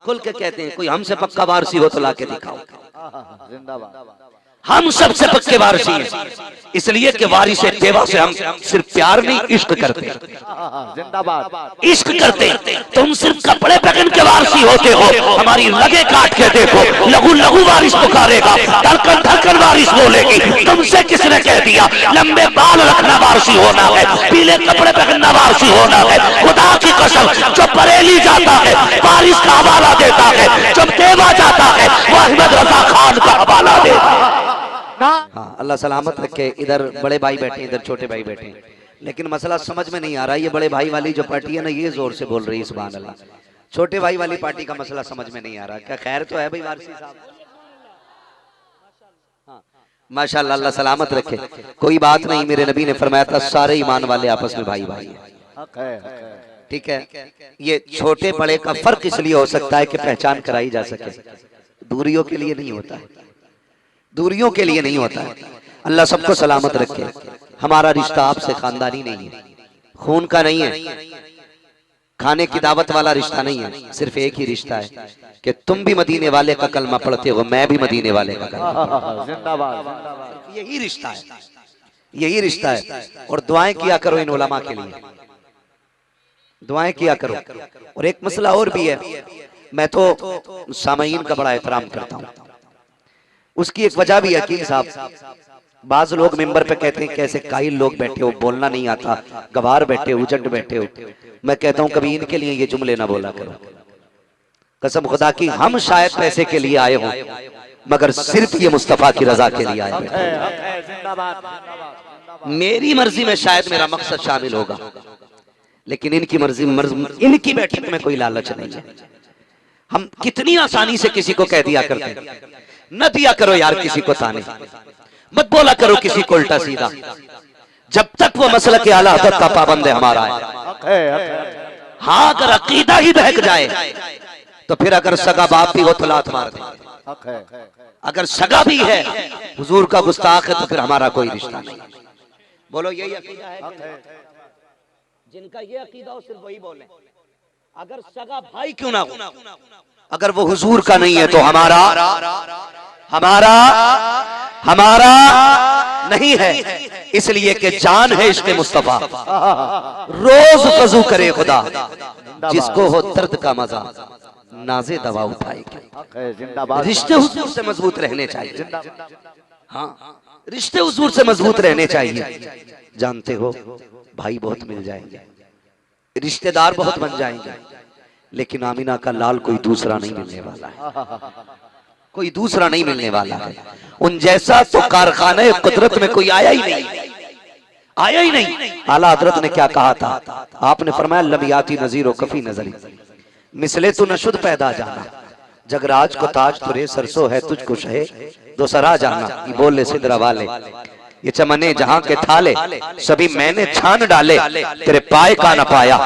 खुल के कहते हैं कोई हमसे पक्का वारसी हो तो लाके दिखाओ। जिंदाबाद। हम सबसे पक्के वारसी हैं, इसलिए कि वारिस तेवा से हम सिर्फ प्यार नहीं इश्क करते हैं। जिंदाबाद। इश्क करते तुम सिर्फ कपड़े पहन के वारसी होते हो, हमारी लगे काट के देखो, लघु लघु वारिस पुकारेगा, धड़कन धड़कन वारिस बोलेगी। तुमसे किसने कह दिया लंबे बाल रखना वारसी होना है, पीले कपड़े पहनना वारसी होना है? खुदा की कसम, जो बरेली जाता है वारिस का हवाला देता है, जो देवा जाता है वो अहमद रजा खान का हवाला देता है। हाँ, अल्लाह सलामत रखे। इधर बड़े भाई बैठे, इधर छोटे भाई बैठे, लेकिन मसला समझ में नहीं आ रहा। ये बड़े भाई वाली जो पार्टी है ना, ये जोर से बोल रही है सुभान अल्लाह। छोटे भाई वाली पार्टी का मसला समझ में नहीं आ रहा। क्या खैर तो है भाई वारसी साहब? हाँ, माशाअल्लाह, अल्लाह सलामत रखे। कोई बात नहीं, मेरे नबी ने फरमाया था सारे ईमान वाले आपस में भाई भाई हैं। ठीक है, ये छोटे बड़े का फर्क इसलिए हो सकता है कि पहचान कराई जा सके, दूरियों के लिए नहीं होता है, दूरियों के लिए नहीं होता है। अल्लाह सबको सलामत रखे। हमारा रिश्ता आपसे खानदानी नहीं है, खून का नहीं है, खाने की दावत वाला रिश्ता नहीं है। सिर्फ एक ही रिश्ता है कि तुम भी मदीने वाले का कलमा पढ़ते हो, मैं भी मदीने वाले का कलमा। जिंदाबाद। यही रिश्ता है, यही रिश्ता है। और दुआएं किया करो इन उलमा के लिए, दुआएं किया करो। और एक मसला और भी है, मैं तो सामईन का बड़ा एहतराम करता हूँ। उसकी एक वजह भी है हकीम साहब, बाज लोग मिंबर पे कहते हैं कैसे काहिल लोग बैठे हो, बोलना नहीं आता, गवार बैठे हो, उजट बैठे हो। मैं कहता हूं कभी इनके लिए ये जुमले ना बोला करो। कसम खुदा की, हम शायद पैसे के लिए आए हों, मगर सिर्फ ये मुस्तफा की रजा के लिए आए हैं। मेरी मर्जी में शायद मेरा मकसद शामिल होगा, लेकिन इनकी मर्जी, इनकी बैठक में कोई लालच नहीं है। हम कितनी आसानी से किसी को कह दिया करते हैं, न दिया करो यार किसी को ताने, मत बोला करो किसी को उल्टा सीधा, जब तक वो मसला के आला हज़रत का पाबंद है हमारा है। हाँ, अगर अकीदा ही बहक जाए तो फिर अगर सगा बाप भी हो तो लात मार दे, अगर सगा भी है हुजूर का गुस्ताख है तो फिर हमारा कोई रिश्ता नहीं। बोलो यही अकीदा है? जिनका ये अकीदा हो सिर्फ वही बोले। अगर सगा भाई क्यों ना हो, अगर वो हुजूर का नहीं है तो हमारा हमारा हमारा नहीं है। इसलिए कि जान है इश्क़ मुस्तफा, रोज वज़ू करे खुदा, जिसको हो दर्द का मजा नाज़े दवा उठाएगी। रिश्ते हुजूर से मजबूत रहने चाहिए। हाँ, रिश्ते हुजूर से मजबूत रहने चाहिए। जानते हो भाई बहुत मिल जाएंगे, रिश्तेदार बहुत बन जाएंगे, लेकिन आमिना का लाल कोई दूसरा नहीं मिलने वाला है, कोई दूसरा नहीं मिलने वाला है। उन जैसा तो कारखाने कुदरत में कोई आया ही नहीं, आया ही नहीं। आला हजरत ने क्या कहा था? आपने फरमाया लबियाती नजीर कफी नजरी, मिसले तू नशुद पैदा जाना, जगराज को ताज तुरे सरसों है तुझको शहे दोसरा जाना। ये बोले सिदरा वाले, ये चमने जहां के थाले सभी मैंने छान डाले, तेरे पाए का न पाया,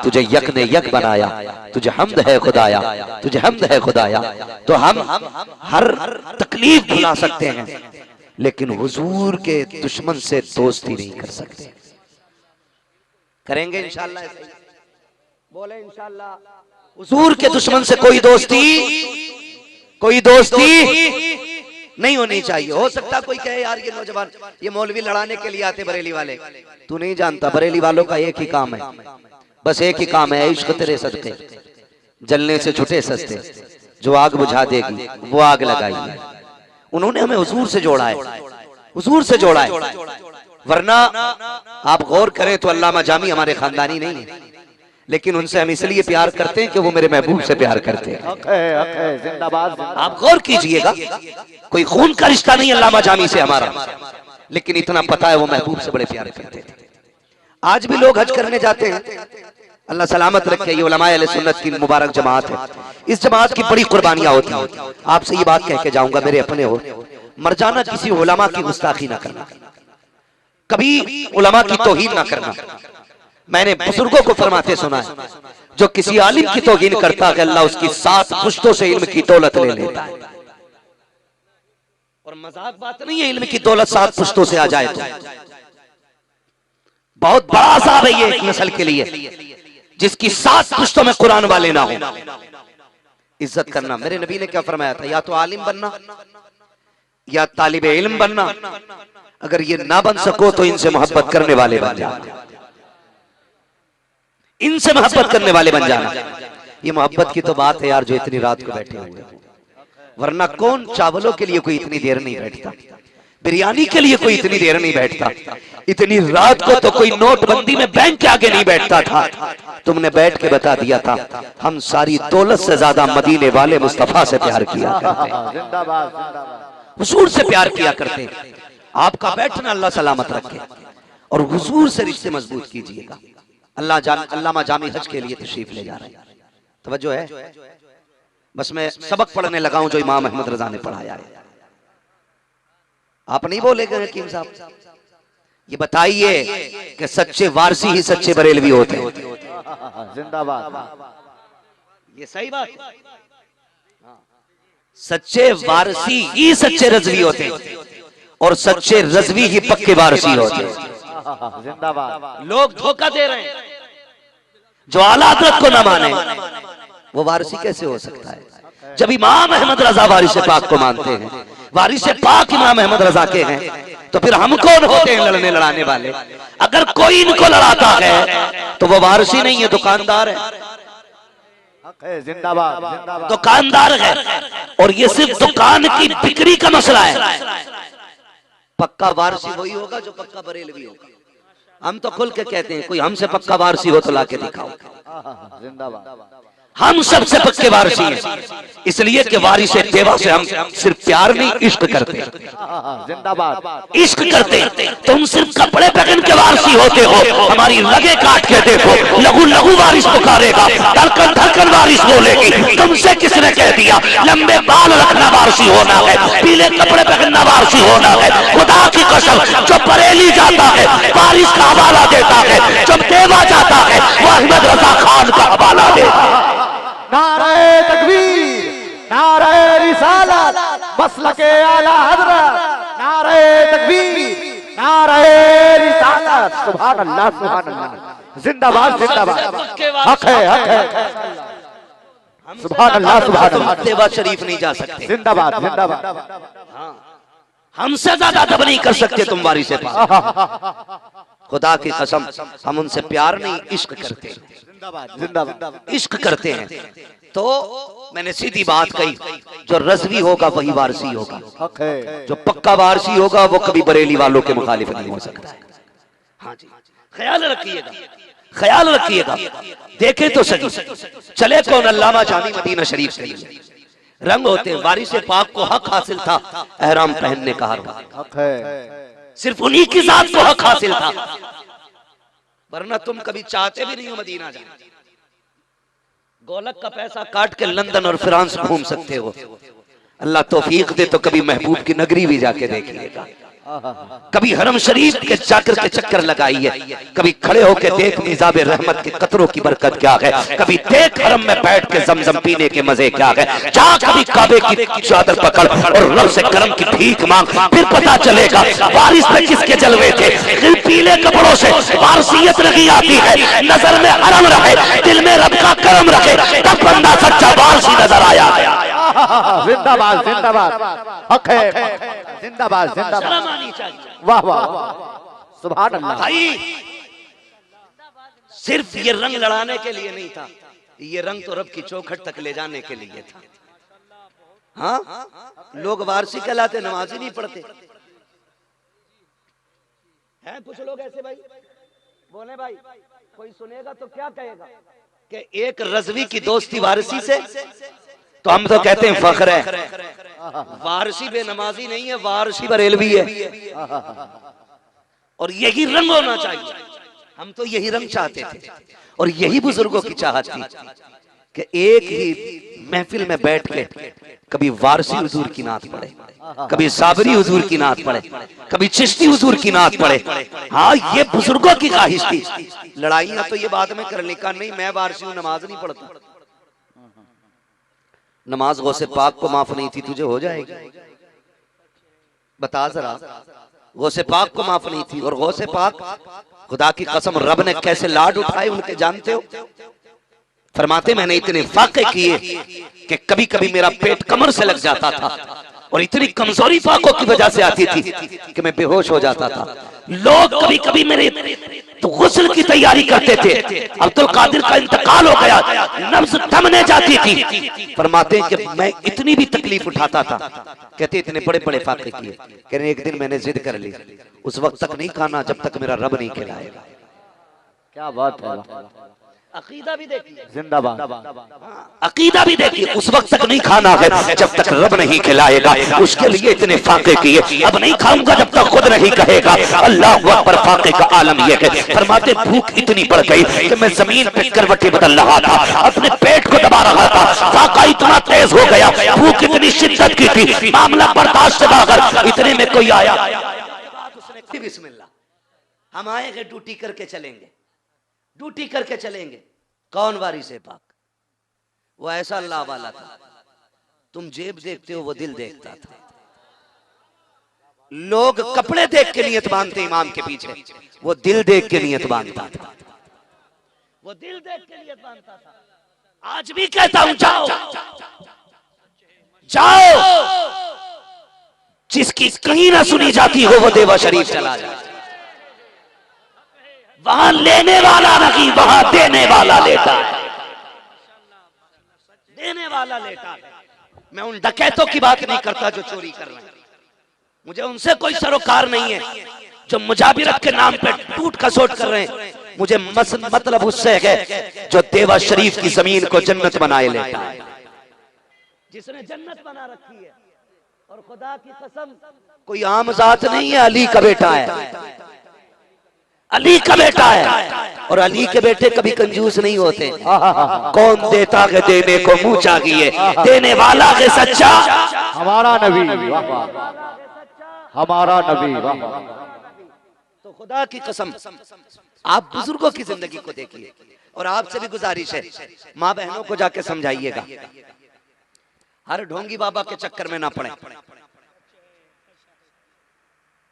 तुझे यक ने यक बनाया, तुझे हमद है खुदाया, तुझे हमद है खुदाया। तो हम हर तकलीफ भुला सकते हैं, लेकिन हुजूर के दुश्मन से दोस्ती नहीं कर सकते। करेंगे इंशाअल्लाह? बोले इंशाअल्लाह। हुजूर के दुश्मन से कोई दोस्ती नहीं होनी चाहिए। हो सकता कोई कहे यार ये नौजवान, ये मौलवी लड़ाने के लिए आते बरेली वाले। तू नहीं जानता, बरेली वालों का एक ही काम है, बस एक ही काम है, इश्क तेरे सदके जलने से छुटे सस्ते, जो आग बुझा देगी वो आग लगाई। उन्होंने हमें हुजूर से जोड़ा है, हुजूर से जोड़ा है। वरना आप गौर करें तो अल्लामा जामी हमारे खानदानी नहीं है, लेकिन उनसे हम इसलिए प्यार करते हैं कि वो मेरे महबूब से प्यार करते हैं। जिंदाबाद। आप गौर कीजिएगा, कोई खून का रिश्ता नहीं अल्लामा जामी से हमारा, लेकिन इतना पता है वो महबूब से बड़े प्यार करते थे। आज भी लोग हज करने जाते हैं, अल्लाह सलामत रखे। ये उलमाए अहले सुन्नत की मुबारक जमात है, इस जमात की बड़ी कुर्बानियां होती हैं। आपसे ये बात कह के जाऊंगा, मेरे अपने हो, मर जाना किसी उलमा की गुस्ताखी ना करना, कभी उलमा की तौहीन ना करना। मैंने बुजुर्गों को फरमाते सुना है, जो किसी आलिम की तौहीन करता है अल्लाह उसकी 7 पुश्तों से इल्म की दौलत ले लेता है। और मजाक बात नहीं है, इल्म की दौलत 7 पुश्तों से आ जाए तो बहुत बड़ा अज़ाब है ये एक नस्ल के लिए, जिसकी 7 पुश्तों में कुरान वाले ना हो। इज्जत करना। मेरे नबी ने क्या फरमाया था, या तो आलिम बनना या तालिबे इल्म बनना, अगर ये ना बन सको तो इनसे मोहब्बत करने वाले बन जाना, इनसे मोहब्बत करने वाले बन जाना। ये मोहब्बत की तो बात है यार, जो इतनी रात को बैठे हुए, वरना कौन चावलों के लिए कोई इतनी देर नहीं बैठता, बिरयानी के लिए कोई इतनी देर नहीं बैठता, इतनी रात को तो कोई नोटबंदी में बैंक के आगे नहीं बैठता था। तुमने बैठ के बता दिया था, हम सारी दौलत से ज्यादा मदीने वाले मुस्तफा से प्यार किया करते, हुजूर से प्यार किया करते। आपका बैठना अल्लाह सलामत रखे और हुजूर से रिश्ते मजबूत कीजिएगा। अल्लामा जामी हज के लिए तशरीफ ले जा रहे हैं, तवज्जो है। बस मैं सबक पढ़ने लगा हूं जो इमाम अहमद रजा ने पढ़ाया है। आप नहीं बोलेंगे हकीम साहब, ये बताइए कि सच्चे वारसी ही सच्चे बरेलवी होते हैं। जिंदाबाद। ये सही बात है, सच्चे वारसी ही सच्चे रजवी होते हैं और सच्चे रजवी ही पक्के वारसी होते हैं। जिंदाबाद। लोग धोखा दे रहे हैं, जो आला हज़रत को न माने वो वारिसी कैसे हो सकता है। जब इमाम अहमद रजा वारिस पाक को मानते हैं, वारिस पाक इमाम अहमद रजा के हैं, तो फिर हम कौन होते हैं लड़ने लड़ाने वाले। अगर कोई इनको लड़ाता है तो वो वारिसी नहीं है, दुकानदार है। जिंदाबाद। दुकानदार है और ये सिर्फ दुकान की बिक्री का मसला है। पक्का वारसी वही होगा जो पक्का बरेलवी होगा। हम तो खुल के कहते हैं, कोई हमसे पक्का वारसी हो तो लाके दिखाओ। जिंदाबाद। हम सबसे पक्के वारसी हैं, इसलिए कि वारिस तेवा से हम सिर्फ प्यार नहीं इश्क करते। जिंदाबाद। इश्क करते तुम सिर्फ कपड़े पहन के वारसी होते हो, हमारी लगे काट के देखो, लघु लघु वारिस पुकारेगा, धड़कन धड़कन वारिस बोलेगी। तुमसे किसने कह दिया लंबे बाल रखना वारसी होना है, पीले कपड़े पहनना वारसी होना है। खुदा की कसम, जो बरेली जाता है वारिस का हवाला देता है, जब देवा जाता है वो अहमद रजा खान का हवाला देता है। नारे तकबीर, नारे रिसालत, मसलके आला हज़रत, नारे तकबीर, नारे रिसालत। सुभान अल्लाह, सुभान अल्लाह। जिंदाबाद, जिंदाबाद। हक है, हक है। सुभान अल्लाह, सुभान अल्लाह। तेवा शरीफ नहीं जा सकते। जिंदाबाद, जिंदाबाद। हमसे ज्यादा दब नहीं कर सकते तुम वारिस पाक। खुदा की कसम, हम उनसे प्यार नहीं इश्क करते हैं। जिंदाबाद। इश्क करते हैं। तो मैंने सीधी बात कही, जो रजवी होगा वही वारसी होगा, हक है। जो पक्का वारसी होगा वो कभी बरेली वालों के मुखालिफ नहीं हो सकता है। हाँ जी, ख्याल रखिएगा, ख्याल रखिएगा। देखे तो सही, चले कौन अल्लामा जामी मदीना शरीफ से रंग होते हैं। वारिस पाक को हक हासिल था एहराम पहनने का, हक है। सिर्फ उन्हीं की जात को हक हासिल था, वरना तुम कभी चाहते भी नहीं हो मदीना जाना। गोलक का पैसा काट के लंदन और फ्रांस घूम सकते हो। अल्लाह तौफीक दे तो कभी महबूब की नगरी भी जाके देखिएगा, कभी हरम शरीफ के जाकर के चक्कर लगाइए, कभी खड़े होकर देख निजाब रहमत के कतरों की बरकत क्या है, कभी देख हरम में बैठ के जमजम पीने के मजे क्या है, जा कभी काबे की चादर पकड़ और रब से करम की भीख मांग, फिर पता चलेगा वारिस में किसके जलवे थे। पीले कपड़ों से वारसियत नहीं आती है, नजर में हरम रहे, दिल में रब का करम रखे, तब बंदा सच्चा वारसी नजर आया। जिंदाबाद, जिंदाबाद। हक है। जिंदाबाद, जिंदाबाद। वाह वाह, सुभान अल्लाह। भाई सिर्फ ये रंग लड़ाने के लिए नहीं था, ये रंग तो रब की चौखट तक ले जाने के लिए था। हाँ, लोग वारसी कहलाते, नमाज ही नहीं पढ़ते हैं। कुछ लोग ऐसे भाई बोले, भाई कोई सुनेगा तो क्या कहेगा कि एक रजवी की दोस्ती वारसी से, तो हम तो कहते हैं फख्र है। वारसी बेनमाजी नहीं है, वारसी बरेलवी है, और यही रंग होना चाहिए। हम तो यही रंग चाहते थे और यही बुजुर्गों की चाहत थी कि एक ही महफिल में बैठ के कभी वारसी हुजूर की नात पढ़े, कभी साबरी हुजूर की नात पढ़े, कभी चिश्ती हुजूर की नात पढ़े। हाँ, ये बुजुर्गों की ख्वाहिश थी। लड़ाइयां तो ये बाद में करने का नहीं, मैं वारसी हूं, नमाज नहीं पढ़ता। नमाज गौसे पाक को माफ नहीं थी, तुझे हो जाएगी? बता जरा, गौसे पाक को माफ नहीं थी, और गौसे पाक खुदा की कसम रब ने कैसे लाड उठाए उनके जानते हो? फरमाते मैंने इतने फाके किए कि कभी कभी मेरा पेट कमर से लग जाता था और इतनी कमजोरी फाकों की वजह से आती थी कि मैं बेहोश हो जाता था। लोग कभी कभी मेरे तो गुस्ल की तैयारी करते थे, अब्दुल कादिर का इंतकाल हो गया, नब्ज थमने जाती थी। फरमाते हैं कि मैं इतनी भी तकलीफ उठाता था, कहते इतने बड़े बड़े फाके किए। कह रहे एक दिन मैंने जिद कर ली, उस वक्त तक नहीं खाना जब तक मेरा रब नहीं खिलाएगा। क्या बात है, अकीदा भी देखिए, जिंदाबाद। अकीदा भी देखिए, उस वक्त तक नहीं खाना है जब तक रब नहीं खिलाएगा। उसके लिए इतने फाके किए, अब नहीं खाऊंगा जब तक खुद नहीं कहेगा। अल्लाह अकबर। फाके का आलम यह है, फरमाते भूख इतनी बढ़ गई कि मैं जमीन पे करवटें बदल रहा था, अपने पेट को दबा रहा था। फाका इतना तेज हो गया, भूख इतनी शिद्दत की थी, मामला बर्दाश्त से बाहर। इतने में कोई आया, बिस्मिल्लाह, हम आएंगे ड्यूटी करके चलेंगे, ड्यूटी करके चलेंगे। कौन वारी से पाक? वो ऐसा अल्लाह वाला था, तुम जेब देखते हो वो दिल देखता था। लोग कपड़े देख के नियत बांधते इमाम के पीछे, वो दिल देख के नियत बांधता था, वो दिल देख के नियत बांधता था। आज भी कहता हूं जाओ जाओ, जिसकी कहीं ना सुनी जाती हो वो देवा शरीफ चला जाए। वहां लेने वाला नहीं, वहां देने वाला लेता है, देने वाला लेता है। मैं उन डकैतों की बात नहीं करता जो चोरी कर रहे हैं, मुझे उनसे कोई सरोकार नहीं है। जो मुजाबिरत के नाम पे टूट खसोट कर रहे हैं, मुझे मतलब उससे है जो देवा शरीफ की जमीन को जन्नत बनाए लेता है, जिसने जन्नत बना रखी है। और खुदा की कसम कोई आम जात नहीं है, अली का बेटा है, अली का बेटा है। और अली के बेटे कभी कंजूस नहीं होते। कौन देता है देने को मुंह चाहिए, देने वाला है सच्चा हमारा नबी, हमारा नबी। तो खुदा की कसम आप बुजुर्गों की जिंदगी को देखिए, और आपसे भी गुजारिश है माँ बहनों को जाके समझाइएगा, हर ढोंगी बाबा के चक्कर में ना पड़े।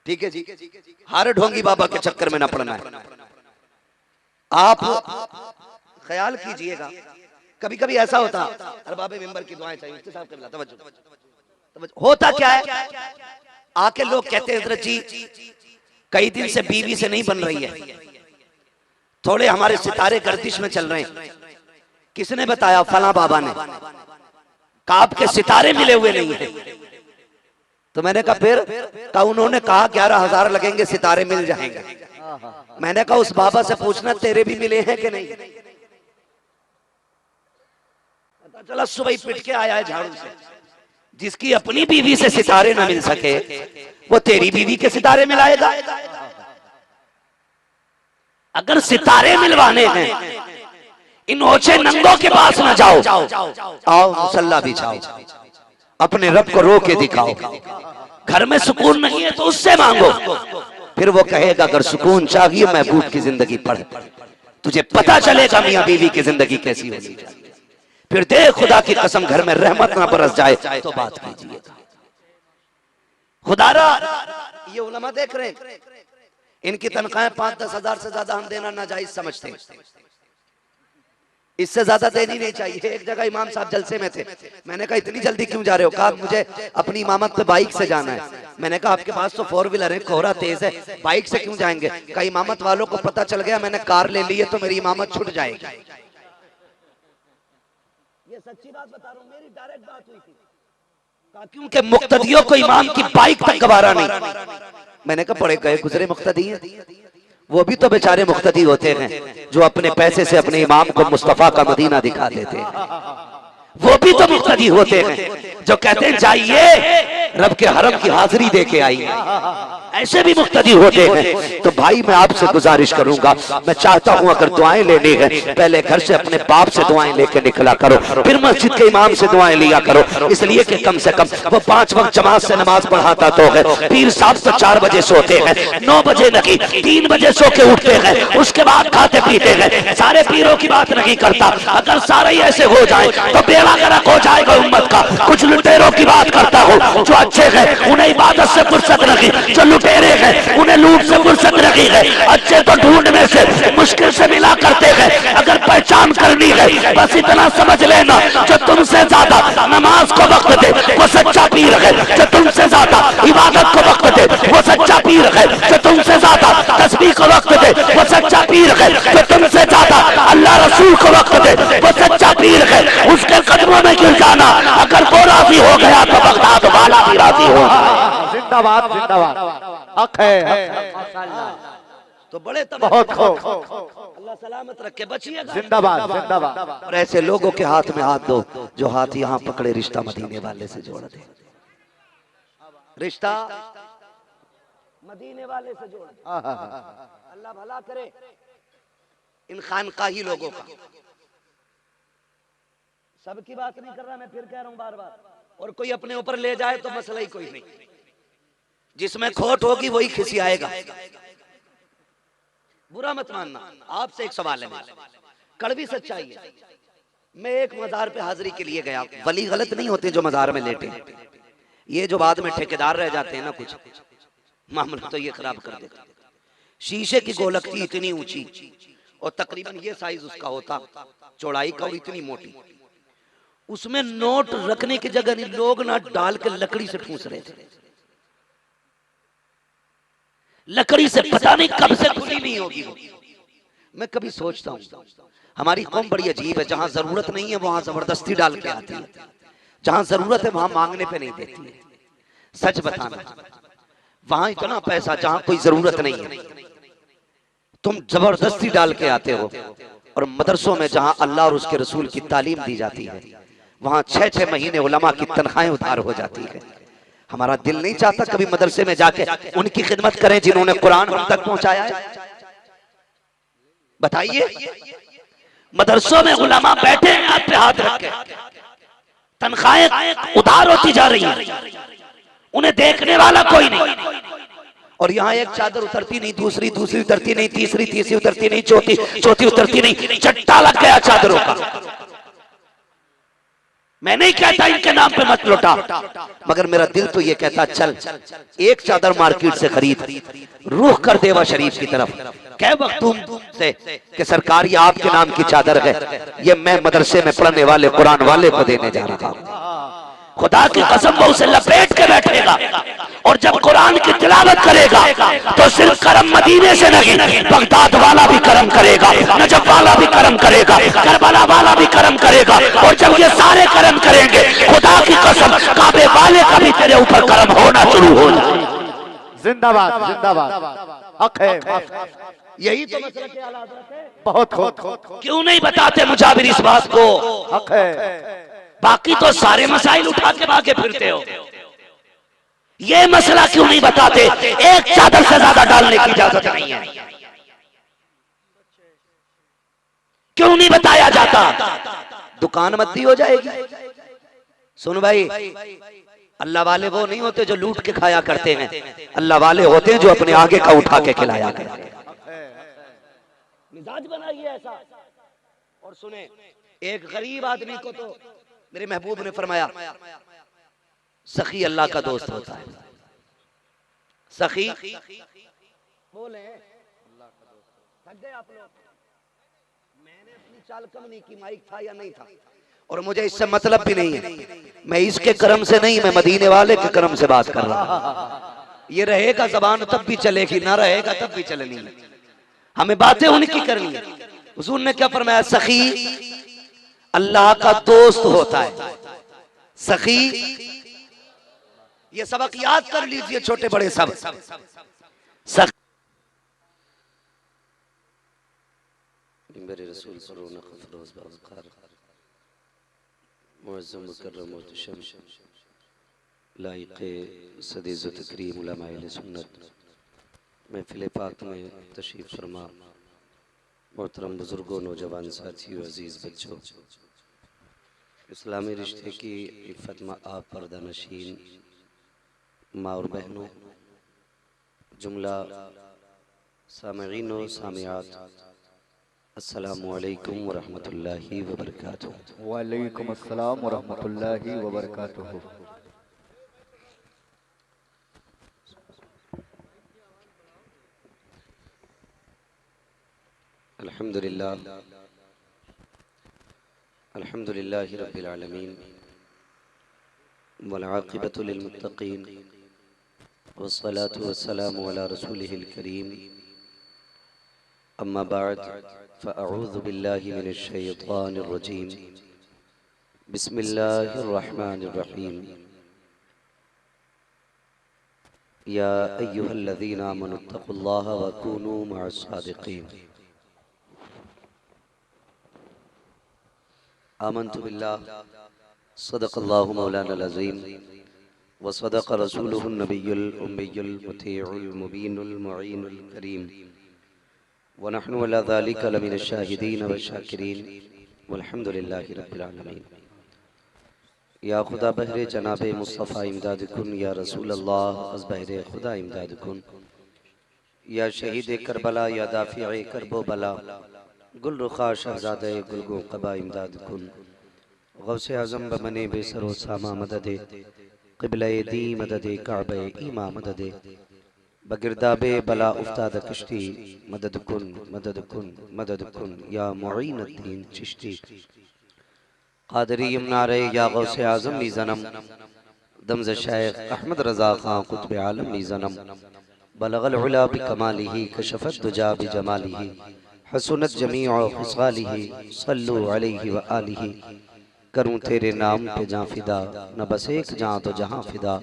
ठीक है जी, हर ढोंगी बाबा के चक्कर में ना पड़ना है। आप ख्याल कीजिएगा, कभी कभी ऐसा होता, अरे बाबे मेंबर की दुआएं चाहिए, मुफ्ती साहब के तवज्जो। होता क्या है, आके लोग कहते हैं हजरत जी कई दिन से बीवी से नहीं बन रही है, थोड़े हमारे सितारे गर्दिश में चल रहे हैं। किसने बताया? फला बाबा ने कहा आपके सितारे मिले हुए नहीं है। तो मैंने कहा फिर? कहा उन्होंने कहा 11,000 लगेंगे सितारे मिल जाएंगे। मैंने कहा उस बाबा से पूछना तेरे भी मिले हैं कि नहीं। पता चला सुबह ही पिट के आया है झाड़ू से। जिसकी अपनी बीवी से सितारे ना मिल सके वो तेरी बीवी के सितारे मिलाएगा। अगर सितारे मिलवाने हैं इन ओछे नंगों के पास ना जाओ, आओ मुसल्ला बिछाओ, अपने रब को रो के दिखाओ। घर में सुकून नहीं है तो उससे मांगो, फिर वो कहेगा अगर सुकून चाहिए महबूब की जिंदगी पढ़, तुझे पता चलेगा मियां बीवी की जिंदगी कैसी होनी चाहिए। फिर देख खुदा की कसम घर में रहमत ना बरस जाए तो बात कीजिए। खुदारा ये उलमा देख रहे हैं, इनकी तनख्वाहें 5-10 हजार से ज्यादा हम देना नाजायज समझते हैं, इससे ज्यादा देनी नहीं चाहिए। एक जगह इमाम साहब जलसे में थे, मैंने कहा इतनी जल्दी क्यों जा रहे हो? कहा मुझे अपनी इमामत पे बाइक से जाना है। मैंने कहा आपके पास तो 4 व्हीलर है, कोहरा तेज है, बाइक से क्यों जाएंगे? कहा इमामत वालों को पता चल गया मैंने कार ले ली है तो मेरी इमामत छूट जाएगी। ये सच्ची बात बता रहा हूँ, मेरी डायरेक्ट बात हुई थी। कहा क्योंकि मुक्तदियों को इमाम की बाइक तक गवारा नहीं। मैंने कहा पड़े गए गुजरे मुक्तदी हैं, वो भी तो बेचारे मुक्तदी होते हैं जो अपने पैसे से अपने इमाम को मुस्तफा का मदीना दिखा देते हैं। वो भी तो मुक्तदी होते हैं जो कहते हैं जाइए रब के हरम की हाजिरी दे के आइए, ऐसे भी मुक्तदी होते हैं। तो भाई मैं आपसे गुजारिश करूंगा, मैं चाहता हूं अगर दुआएं लेनी है पहले घर से अपने बाप से दुआएं लेके निकला करो, फिर मस्जिद के इमाम से दुआएं लिया करो। इसलिए कि कम से कम वो 5 वक्त जमात से नमाज पढ़ाता तो है। पीर साहब तो 4 बजे सोते हैं, 9 बजे नहीं 3 बजे सो के उठते हैं, उसके बाद खाते पीते हैं। सारे पीरों की बात नहीं करता, अगर सारे ही ऐसे हो जाए तो बेड़ा गर्क हो जाएगा उम्मत का। कुछ लुटेरों की बात करता हूँ जो अच्छे हैं उन्हें इबादत से फुर्सत रखी, जो लुटेरे हैं उन्हें लूट से फुर्सत रखी। नहीं है। अच्छे तो ढूंढने से मुश्किल से मिला करते हैं, अगर पहचान करनी है बस इतना समझ लेना, जो तुमसे ज्यादा नमाज को वक्त दे वो सच्चा पीर है, जो तुमसे ज्यादा इबादत को वक्त दे वो सच्चा पीर है, जो तुमसे ज्यादा तस्बीह को वक्त दे वो सच्चा पीर है, जो तुमसे ज्यादा अल्लाह रसूल को वक्त दे वो सच्चा पीर है। उसके कदमों में गिर जाना, अगर वो राजी हो गया तो बगदाद वाला भी राजी हो गया। जिंदाबाद जिंदाबाद। हक है माशाल्लाह। तो बड़े बहुत खूब। अल्लाह सलामत रखे, बचिएगा। जिंदाबाद जिंदाबाद। और ऐसे लोगों के हाथ में हाथ दो जो हाथ यहाँ पकड़े रिश्ता मदीने वाले से जोड़ दे, रिश्ता मदीने वाले से जोड़ दे। अल्लाह भला करे इन खानकाही लोगों का। सबकी बात नहीं कर रहा, मैं फिर कह रहा हूं बार बार, और कोई अपने ऊपर ले जाए तो मसला ही कोई नहीं, जिसमें खोट होगी वही खिसियाएगा। बुरा मत मानना। आपसे एक सवाल है, कड़वी सच्चाई है। मैं एक मजार पे हाजिरी के लिए गया, वली गलत नहीं होते जो मजार में लेटे, ये जो बाद में ठेकेदार रह जाते हैं ना, कुछ मामला तो ये खराब कर देता। शीशे की गोलक थी इतनी ऊंची और तकरीबन ये साइज उसका होता, चौड़ाई का, और इतनी मोटी। उसमें नोट रखने की जगह नहीं, लोग ना डाल के लकड़ी से ठूस रहे थे। लकड़ी से पता नहीं कब से खुली नहीं होगी वो। मैं कभी सोचता हूँ हमारी कौम बड़ी अजीब है, जहां जरूरत नहीं है वहां जबरदस्ती डाल के आती है, जहां जरूरत है वहां मांगने पे नहीं देती है। सच बताना, वहां इतना पैसा जहां कोई जरूरत नहीं है तुम जबरदस्ती डाल के आते हो। और मदरसों में जहां अल्लाह और उसके रसूल की तालीम दी जाती है वहां 6-6 महीने उलमा की तनख्वाहें उधार हो जाती है। हमारा दिल नहीं चाहता कभी मदरसे में जाके उनकी खिदमत करें जिन्होंने कुरान हम तक पहुंचाया है। बताइए, मदरसों में उलमा बैठे हैं हाथ पे हाथ रखे, तनख्वाहें उधार होती जा रही हैं, उन्हें देखने वाला कोई नहीं। और यहाँ एक चादर उतरती नहीं, दूसरी उतरती नहीं, तीसरी उतरती नहीं, चौथी उतरती नहीं, चट्टा लग गया चादरों का। मैं नहीं कहता इनके नाम पे मत लौटा, मगर मेरा दिल तो ये कहता चल एक चादर मार्केट से खरीद, रुख कर देवा शरीफ की तरफ, कह मखदूम से कि सरकार ये आपके नाम की चादर है, ये मैं मदरसे में पढ़ने वाले कुरान वाले को देने जा रहा हूँ। खुदा की कसम वो उसे लपेट के बैठेगा, और जब कुरान की तिलावत करेगा तो सिर्फ करम मदीने से नहीं, बगदाद वाला भी करम करेगा, नजफ वाला भी करम करेगा, करबला वाला भी करम करेगा। और जब ये सारे करम करेंगे, खुदा की कसम काबे वाले का भी तेरे ऊपर करम होना शुरू हो जाए। जिंदाबाद जिंदाबाद। हक है। यही तो मसला के हालात है। बहुत खूब। क्यों नहीं बताते मुजाबिर इस बात को? हक है। बाकी तो सारे मसाइल उठा के भागे फिरते हो, ये मसला क्यों नहीं बताते? एक चादर से ज्यादा डालने की इजाजत नहीं है, क्यों नहीं बताया जाता? दुकान मद्दी हो जाएगी। सुन भाई, अल्लाह वाले वो नहीं होते जो लूट के खाया करते हैं, अल्लाह वाले होते हैं जो अपने आगे का उठा के खिलाया करते हैं। मिजाज बनाइए ऐसा। और सुने, एक गरीब आदमी को तो मेरे महबूब ने फरमाया सखी अल्लाह का दोस्त होता है। सखी बोले थक गए आप लोग? मैंने अपनी चाल कम नहीं की, माइक था या नहीं था, और मुझे इससे मतलब भी नहीं है। मैं इसके कर्म से नहीं, मैं मदीने वाले के कर्म से बात कर रहा हूं। ये रहेगा जबान तब भी चलेगी, ना रहेगा तब भी चलनी है। हमें बातें उनकी करनी है। हुजूर ने क्या फरमाया? सखी अल्लाह का दोस्त होता है। सखी, ये सबक याद कर लीजिए छोटे बड़े सब। मेरे रसूल महफिल पाक में तशरीफ फरमा, मोहतरम बुजुर्गों, नौजवान साथियों, अजीज बच्चों, इस्लामी रिश्ते की इफ़्फ़त में आप पर्दा नशीन माँ और बहनों, जुमला सामईन व सामियात, अस्सलामु अलैकुम व रहमतुल्लाहि व बरकातुहू। वालेकुम अस्सलाम व रहमतुल्लाहि व बरकातुहू। अल्हम्दुलिल्लाह अल्हम्दुलिल्लाहि रब्बिल आलमीन वल आक़िबतु लिल मुत्तक़ीन वस्सलातु वस्सलामु अला रसूलिहिल करीम अम्मा बाद फ़अऊज़ु बिल्लाहि मिनश शैतानिर रजीम बिस्मिल्लाहिर रहमानिर रहीम या अय्युहल्लज़ीना आमनुत्तक़ुल्लाह व कूनू मअस सादिक़ीन आमन्तु बिल्लाह सदक़ल्लाहु मौलानाल अज़ीम व सदक़ रसूलुहुन नबियुल उम्मियुल मुतीउल मुबीनुल मुईनुल करीम व नहनु अला ज़ालिका लमिनश शाहिदीन व शाकिरीन वल्हम्दुलिल्लाहि रब्बिल आलमीन। या खुदा बहरे जनाबे मुस्तफ़ा इमदाद कुन, या रसूल अल्लाह अज़ बहरे खुदा इमदाद कुन, या शहीद करबला, या दाफ़िए करबो बला, गुल रुखा शहज़ादे गुलगो क़बा इमदाद कुन, गौसे आज़म बमने बेसरो सामा मददे, क़िबले दी मददे, काबे ईमा मददे, बगिरदाबे बला उफ्ताद कश्ती, मदद कुन मदद कुन मदद कुन, या मुईन अद्दीन चिश्ती क़ादरी यमनारे, या गौसे आज़म मीज़नम, दमज़ शेख अहमद रज़ा खां क़ुत्ब आलम मीज़नम, बलगल उला बिकमालिही कशफ़त दुजा बिजमालिही, हसनत जमीअ ख़िसालिही, सल्लु अलैहि व आलिही। करूं तेरे नाम पे जां फिदा, न बस एक जां तो जहां फिदा,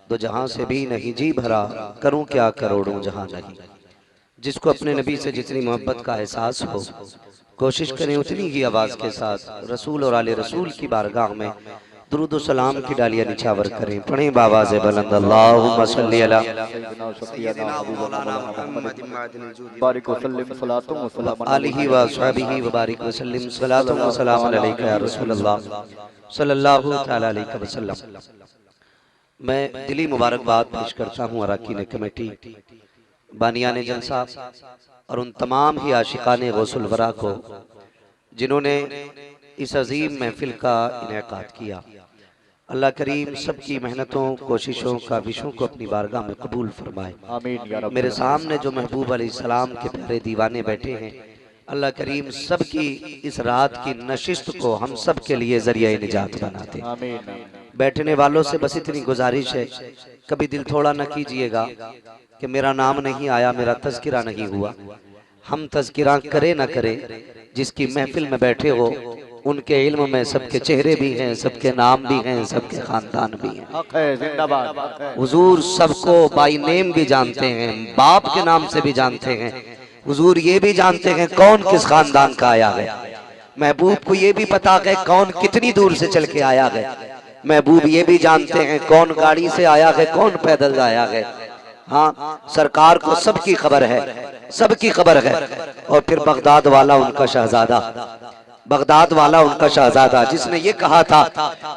दो जहां से भी नहीं जी भरा, करूं क्या करोड़ों जहां नहीं। जिसको अपने नबी से जितनी मोहब्बत का एहसास हो, कोशिश करें उतनी ही आवाज़ के साथ रसूल और आले रसूल की बारगाह में दुरूद व सलाम की डालियां निछावर करें। पढ़ें बावाज़े बुलंद अल्लाहुम्मा सल्ली अला सय्यिदना मौलाना मुहम्मद बारिक व सल्लिम सलातु व सलाम आलिहि व अस्हाबिहि व बारिक व सल्लिम सलातु व सलाम अलैका या रसूलल्लाह सल्लल्लाहु तआला अलैहि वसल्लम। मैं दिली मुबारकबाद पेश करता हूँ अराकीन कमेटी, बानियान जलसा और उन तमाम ही आशिकाने गौसुल वरा को जिन्होंने इस अजीम महफिल का इनेकाद किया। अल्लाह करीम सबकी मेहनतों कोशिशों काविशों को अपनी बारगाह में कबूल फरमाए। आमीन या रब। मेरे सामने जो महबूब अलैहिस्सलाम के प्यारे दीवाने बैठे हैं, अल्लाह करीम सबकी इस रात की नशिस्त को हम सब के लिए जरिया निजात बना दे। आमीन। बैठने वालों से बस इतनी गुजारिश है, कभी दिल थोड़ा न कीजिएगा कि मेरा नाम नहीं आया, मेरा तज़किरा नहीं हुआ। हम तज़किरा करे न करे, जिसकी महफिल में बैठे हो उनके इल्म में सबके चेहरे भी हैं, सबके नाम भी हैं, सबके खानदान भी हैं। हक है, जिंदाबाद हक है। हुजूर सबको बाई नेम भी जानते हैं, बाप के नाम से भी जानते हैं। हुजूर ये भी जानते हैं कौन किस खानदान का आया है। महबूब को ये भी पता है कौन कितनी दूर से चल के आया है। महबूब ये भी जानते हैं कौन गाड़ी से आया है, कौन पैदल आया है। हाँ, सरकार को सबकी खबर है, सबकी खबर है। और फिर बगदाद वाला उनका शहजादा, बगदाद वाला उनका शहजादा, जिसने ये कहा था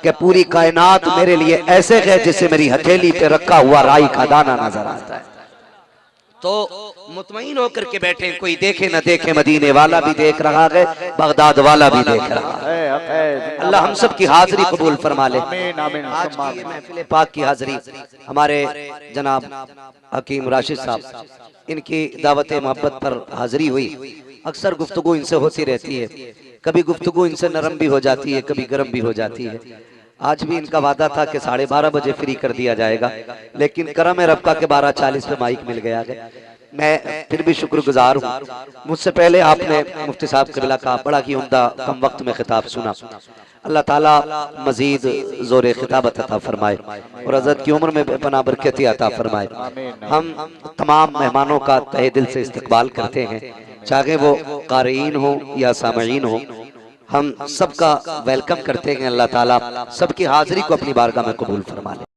कि पूरी कायनात मेरे लिए ऐसे है जैसे मेरी हथेली पे रखा हुआ राई का दाना नजर आता है। तो मुतमईन होकर के बैठे, कोई देखे न देखे, मदीने वाला भी देख रहा है, बगदाद वाला भी देख रहा है। अल्लाह हम सब की हाजिरी कबूल फरमा ले। आज की ये महफिल पाक की हाजिरी हमारे जनाब हकीम राशिद साहब, इनकी दावत मोहब्बत पर हाजिरी हुई। अक्सर गुफ्तगू इनसे होती रहती है, कभी गुफ्तगू इनसे नरम भी हो जाती है, कभी गर्म भी हो जाती है। आज भी इनका वादा था कि 12:30 बजे फ्री कर दिया जाएगा, लेकिन करम है रब का के 12:40 पे माइक मिल गया है। मैं फिर भी शुक्रगुजार हूँ। मुझसे पहले आपने मुफ्ती साहब क़िबला का बड़ा ही उम्दा कम वक्त में खिताब सुना। अल्लाह ताला मजीद जोर खिताबत अता फरमाए और हज़रत की उम्र में बेपनाह बरकत अता फरमाए। हम तमाम मेहमानों का तहे दिल से इस्तकबाल करते हैं, चाहे वो क़ारीन हो या सामईन हो, हम सबका वेलकम करते हैं। अल्लाह ताला सबकी हाजिरी को अपनी बारगाह में कबूल फरमा ले।